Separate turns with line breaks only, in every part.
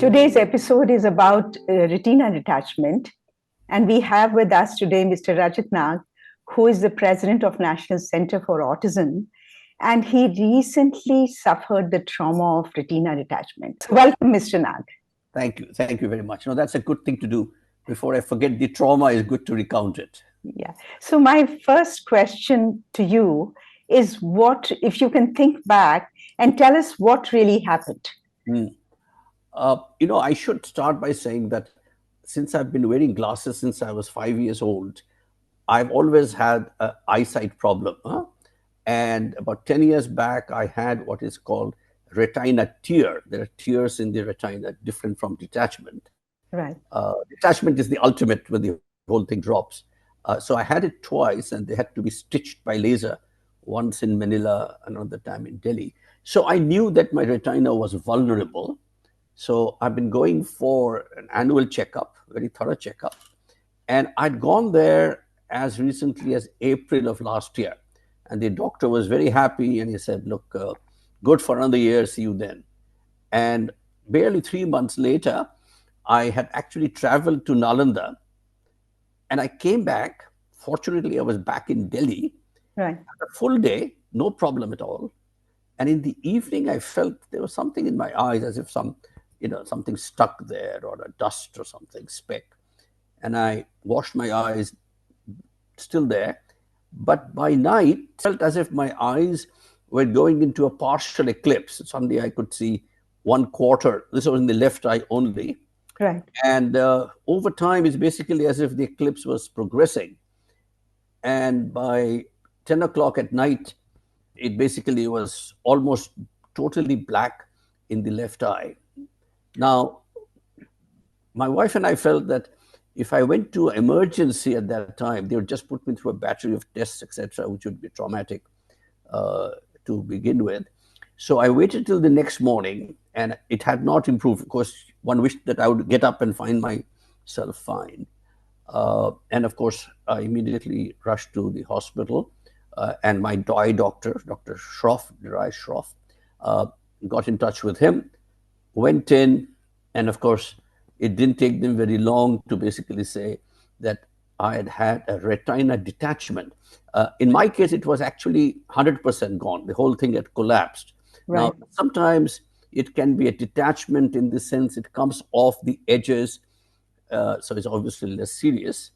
Today's episode is about retina detachment, and we have with us today Mr. Rajat Nag, who is the president of National Center for Autism, and he recently suffered the trauma of retina detachment. So welcome, Mr. Nag.
Thank you. Thank you very much. No, that's a good thing to do. Before I forget, the trauma is good to recount it.
Yeah. So my first question to you is what, if you can think back and tell us what really happened.
Mm. I should start by saying that since I've been wearing glasses since I was 5 years old, I've always had an eyesight problem. And about 10 years back, I had what is called retina tear. There are tears in the retina, different from detachment.
Right.
Detachment is the ultimate when the whole thing drops. So I had it twice, and they had to be stitched by laser, once in Manila, another time in Delhi. So I knew that my retina was vulnerable. So I've been going for an annual checkup, very thorough checkup. And I'd gone there as recently as April of last year. And the doctor was very happy, and he said, look, good for another year, see you then. And barely 3 months later, I had actually traveled to Nalanda, and I came back. Fortunately, I was back in Delhi.
Right.
A full day, no problem at all. And in the evening, I felt there was something in my eyes, as if something stuck there, or a dust or something, speck. And I washed my eyes, still there. But by night, felt as if my eyes were going into a partial eclipse. Suddenly, I could see one quarter. This was in the left eye only.
Right.
And over time, it's basically as if the eclipse was progressing. And by 10 o'clock at night, it basically was almost totally black in the left eye. Now, my wife and I felt that if I went to emergency at that time, they would just put me through a battery of tests, etc., which would be traumatic uh, to begin with. So I waited till the next morning, and it had not improved. Of course, one wished that I would get up and find myself fine. And of course, I immediately rushed to the hospital, and my eye doctor, Dr. Shroff, Dry Shroff, uh, got in touch with him, went in, and of course, it didn't take them very long to basically say that I had had a retina detachment. In my case, it was actually 100% gone. The whole thing had collapsed.
Right.
Now, sometimes it can be a detachment in the sense it comes off the edges, so it's obviously less serious.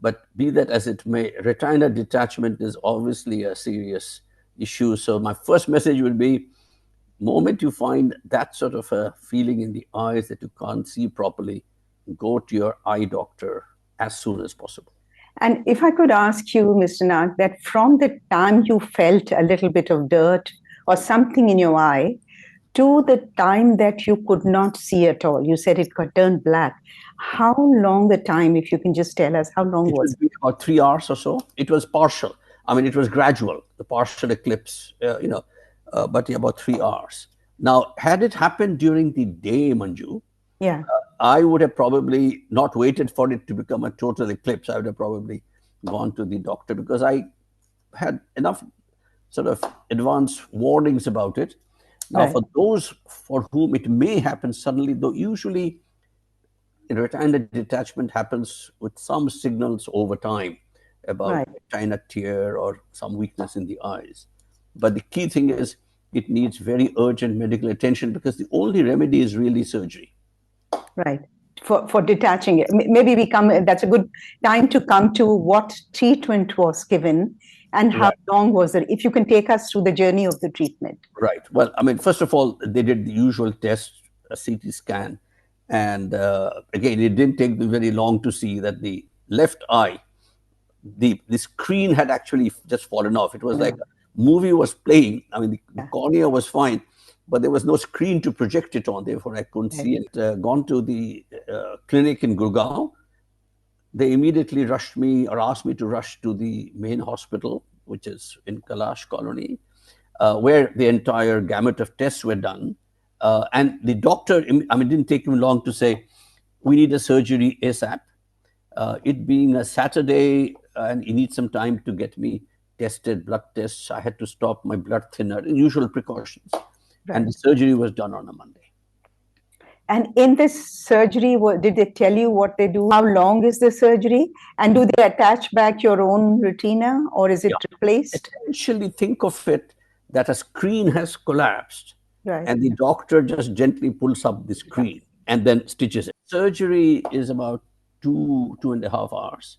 But be that as it may, retina detachment is obviously a serious issue. So my first message would be, moment you find that sort of a feeling in the eyes that you can't see properly, go to your eye doctor as soon as possible.
And if I could ask you, Mr. Nag, that from the time you felt a little bit of dirt or something in your eye to the time that you could not see at all, you said it got turned black. How long the time, if you can just tell us, how long
It
was
would be about 3 hours or so. It was partial. I mean, it was gradual, the partial eclipse, but yeah, about 3 hours. Now, had it happened during the day, Manju,
it? Yeah.
I would have probably not waited for it to become a total eclipse. I would have probably gone to the doctor because I had enough sort of advance warnings about it. Now,
Right.
for those for whom it may happen suddenly, though usually retina detachment happens with some signals over time about
Right.
retina tear or some weakness in the eyes. But the key thing is it needs very urgent medical attention because the only remedy is really surgery.
Right. For detaching it. Maybe we come, that's a good time to come to what treatment was given and how
Right.
long was it, if you can take us through the journey of the treatment.
Right. Well, I mean, first of all, they did the usual test, a CT scan. And again, it didn't take them very long to see that the left eye, the screen had actually just fallen off. It was like a movie was playing. I mean, the
Yeah.
cornea was fine, but there was no screen to project it on. Therefore, I couldn't
Right.
see it. Gone to the clinic in Gurgaon. They immediately rushed me or asked me to rush to the main hospital, which is in Kailash Colony, where the entire gamut of tests were done. And the doctor, I mean, it didn't take him long to say, we need a surgery ASAP. It being a Saturday, and he needs some time to get me tested, blood tests. I had to stop my blood thinner, usual precautions. And
Right.
the surgery was done on a Monday.
And in this surgery, did they tell you what they do? How long is the surgery? And do they attach back your own retina, or is it
Yeah.
replaced?
Essentially, think of it that a screen has collapsed
Right.
and the doctor just gently pulls up the screen and then stitches it. Surgery is about 2.5 hours.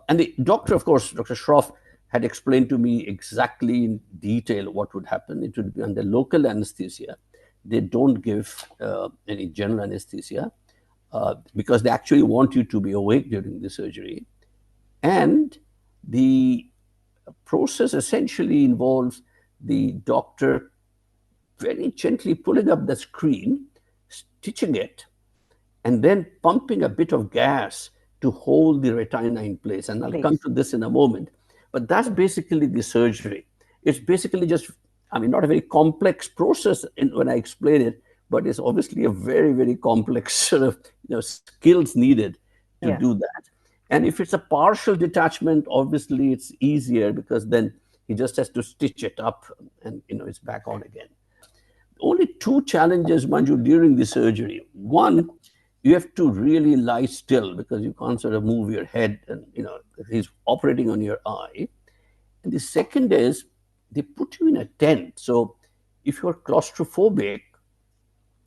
And the doctor, of course, Dr. Shroff had explained to me exactly in detail what would happen. It would be under local anesthesia. They don't give any general anesthesia because they actually want you to be awake during the surgery. And the process essentially involves the doctor very gently pulling up the screen, stitching it, and then pumping a bit of gas to hold the retina in place. And I'll come to this in a moment. But that's basically the surgery. It's basically just, I mean, not a very complex process when I explain it, but it's obviously a very, very complex sort of skills needed to do that. And if it's a partial detachment, obviously it's easier because then he just has to stitch it up and it's back on again. Only two challenges, Manju, during the surgery. One, you have to really lie still because you can't sort of move your head and he's operating on your eye. And the second is they put you in a tent. So if you're claustrophobic,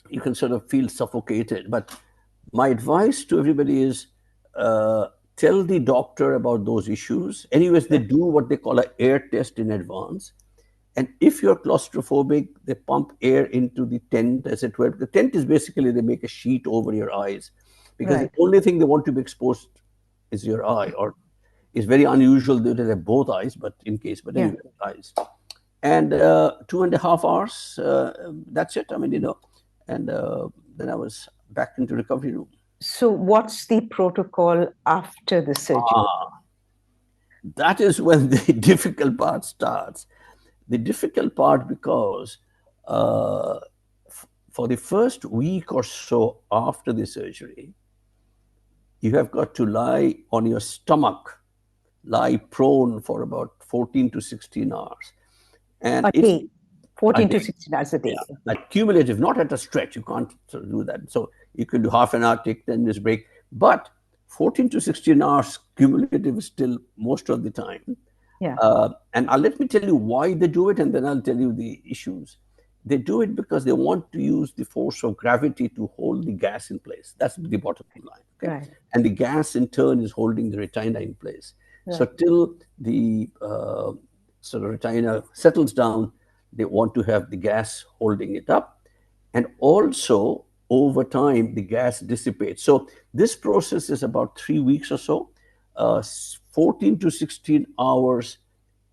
you can sort of feel suffocated. But my advice to everybody is tell the doctor about those issues. Anyways, they do what they call an air test in advance. And if you're claustrophobic, they pump air into the tent, as it were. The tent is basically they make a sheet over your eyes because the only thing they want to be exposed is your eye, or it's very unusual that they have both eyes, but in case, but anyway, eyes. And 2.5 hours, that's it. I mean, and then I was back into recovery room.
So what's the protocol after the surgery?
That is when the difficult part starts. The difficult part because for the first week or so after the surgery, you have got to lie on your stomach, lie prone for about 14 to 16 hours. And
a day, 14 to 16 hours a day.
Yeah, like cumulative, not at a stretch. You can't sort of do that. So you can do half an hour, take 10 minutes break. But 14 to 16 hours cumulative is still most of the time.
Yeah.
And let me tell you why they do it, and then I'll tell you the issues. They do it because they want to use the force of gravity to hold the gas in place. That's the bottom line. Okay?
Right.
And the gas, in turn, is holding the retina in place. So till the sort of retina settles down, they want to have the gas holding it up. And also, over time, the gas dissipates. So this process is about 3 weeks or so, 14 to 16 hours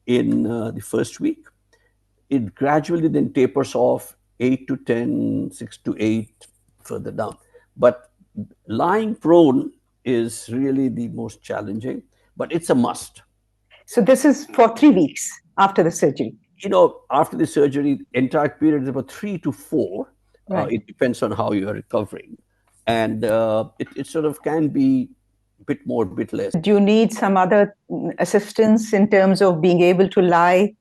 in the first week. It gradually then tapers off 8 to 10, 6 to 8 further down. But lying prone is really the most challenging, but it's a must.
So this is for 3 weeks after the surgery.
After the surgery, entire period is about 3 to 4. It depends on how you are recovering. And it sort of can be a bit more, a bit less.
Do you need some other assistance in terms of being able to lie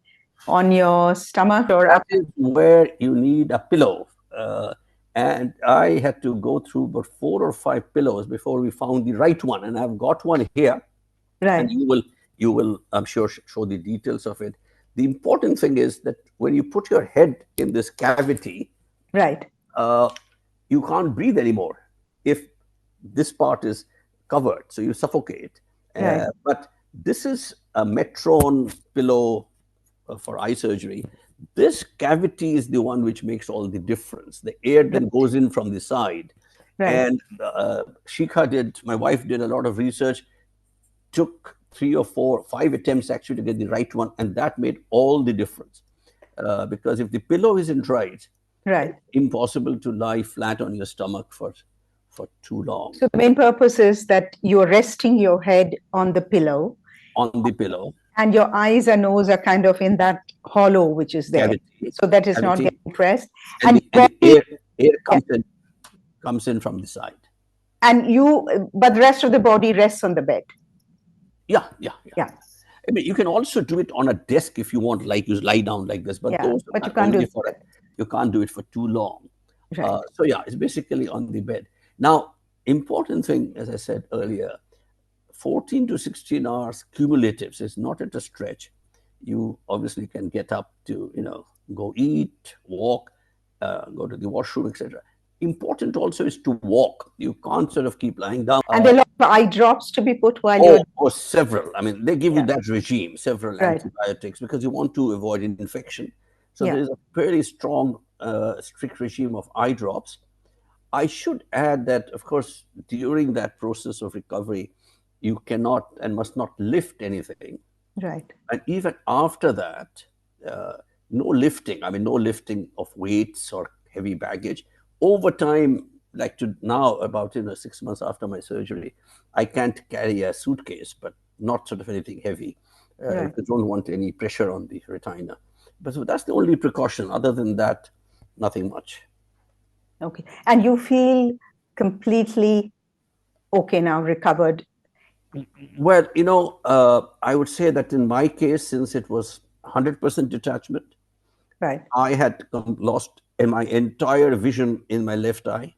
on your stomach or
that is where you need a pillow. And I had to go through about 4 or 5 pillows before we found the right one. And I've got one here. And you will, I'm sure, show the details of it. The important thing is that when you put your head in this cavity, you can't breathe anymore if this part is covered. So you suffocate. But this is a Metron pillow for eye surgery. This cavity is the one which makes all the difference. The air then goes in from the side. And Shikha my wife did a lot of research, took 3 or 4, 5 attempts actually to get the right one. And that made all the difference. Because if the pillow isn't right, it's impossible to lie flat on your stomach for too long.
So the main purpose is that you're resting your head on the pillow. And your eyes and nose are kind of in that hollow which is there. So that is not getting pressed.
And the air comes in from the side.
But the rest of the body rests on the bed.
Yeah. I mean, you can also do it on a desk if you want, like you lie down like this. But you can't do it for too long.
Right.
So yeah, it's basically on the bed. Now, important thing, as I said earlier, 14 to 16 hours cumulatives is not at a stretch. You obviously can get up to, go eat, walk, go to the washroom, etc. Important also is to walk. You can't sort of keep lying down.
And there are a lot of eye drops to be put while
Oh,
you're.
oh, several. I mean, they give you
Yeah.
that regime, several
Right.
antibiotics, because you want to avoid infection. So there
Yeah.
is a fairly strong, strict regime of eye drops. I should add that, of course, during that process of recovery, you cannot and must not lift anything.
Right.
And even after that, uh, no lifting. I mean, no lifting of weights or heavy baggage. Over time, like to now, about 6 months after my surgery, I can't carry a suitcase, but not sort of anything heavy.
Right.
Because I don't want any pressure on the retina. But so that's the only precaution. Other than that, nothing much.
Okay. And you feel completely okay now, recovered.
Well, I would say that in my case, since it was 100% detachment,
Right.
I had lost my entire vision in my left eye.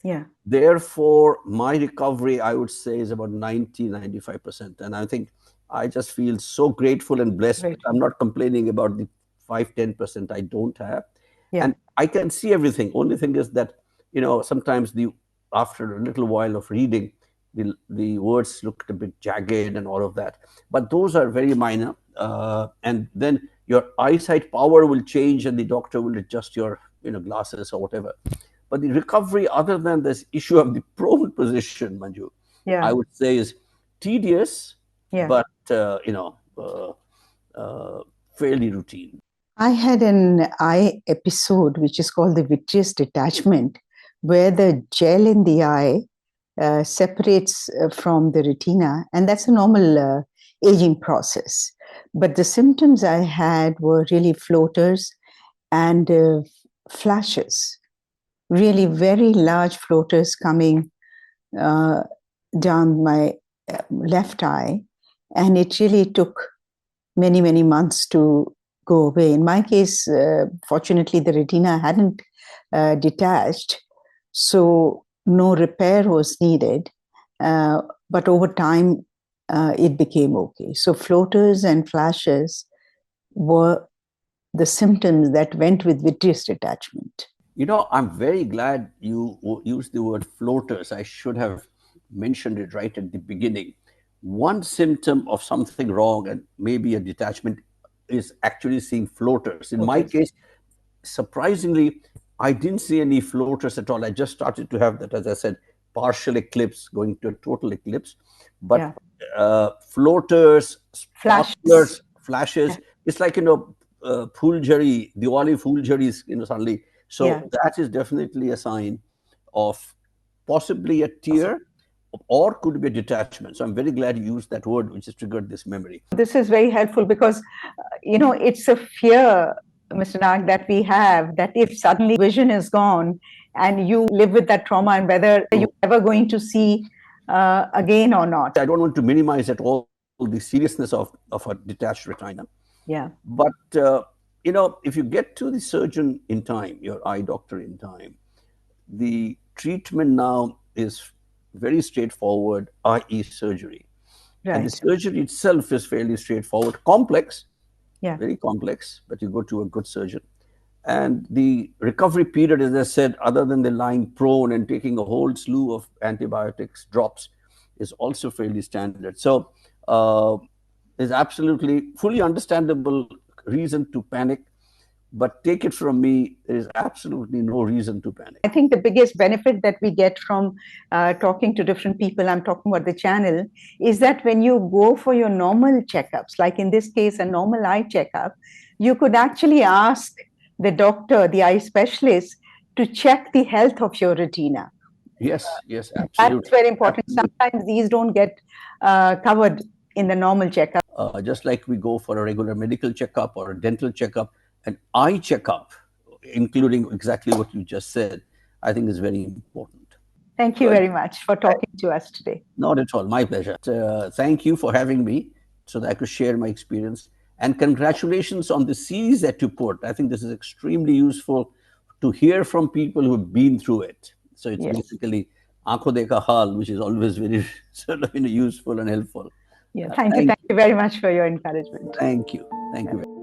Yeah.
Therefore, my recovery, I would say, is about 90-95%. And I think I just feel so grateful and blessed.
Grateful.
I'm not complaining about the 5-10% I don't have.
Yeah.
And I can see everything. Only thing is that, sometimes after a little while of reading, the words looked a bit jagged and all of that. But those are very minor. And then your eyesight power will change and the doctor will adjust your, glasses or whatever. But the recovery, other than this issue of the prone position, Manju, I
Yeah.
would say is tedious,
Yeah.
but uh, fairly routine.
I had an eye episode which is called the vitreous detachment, where the gel in the eye separates from the retina, and that's a normal aging process. But the symptoms I had were really floaters and flashes, really very large floaters coming uh, down my left eye, and it really took many, many months to go away. In my case, fortunately, the retina hadn't detached, so no repair was needed. But over time, it became okay. So, floaters and flashes were the symptoms that went with vitreous detachment.
I'm very glad you used the word floaters. I should have mentioned it right at the beginning. One symptom of something wrong and maybe a detachment is actually seeing floaters. In my
Floaters.
case, surprisingly, I didn't see any floaters at all. I just started to have that, as I said, partial eclipse going to a total eclipse. But
Yeah.
floaters,
Flashes.
sparklers, flashes, it's like, Phooljari, Diwali Phooljari, suddenly.
Yeah.
So that is definitely a sign of possibly a tear or could be a detachment. So I'm very glad you used that word, which has triggered this memory.
This is very helpful because, it's a fear, Mr. Nag, that we have that if suddenly vision is gone and you live with that trauma and whether you're ever going to see again or not.
I don't want to minimize at all the seriousness of a detached retina.
Yeah.
But, if you get to the surgeon in time, your eye doctor in time, the treatment now is very straightforward, i.e., surgery. And the
Right.
surgery itself is fairly straightforward, complex,
Yeah.
very complex, but you go to a good surgeon. And the recovery period, as I said, other than the lying prone and taking a whole slew of antibiotics, drops, is also fairly standard. So there's absolutely fully understandable reason to panic, but take it from me, there is absolutely no reason to panic.
I think the biggest benefit that we get from talking to different people, I'm talking about the channel, is that when you go for your normal checkups, like in this case, a normal eye checkup, you could actually ask the doctor, the eye specialist, to check the health of your retina.
Yes, yes,
That's
absolutely.
very important.
Absolutely.
Sometimes these don't get covered in the normal checkup.
Just like we go for a regular medical checkup or a dental checkup, an eye checkup, including exactly what you just said, I think is very important.
Thank you
Good.
very much for talking to us today.
Not at all. My pleasure. Thank you for having me so that I could share my experience. And congratulations on the series that you put. I think this is extremely useful to hear from people who've been through it. So it's
Yes.
basically aankho dekha hal, which is always very sort of useful and helpful.
Yeah.
Thank
Thank you very much for your encouragement.
thank you. Thank you.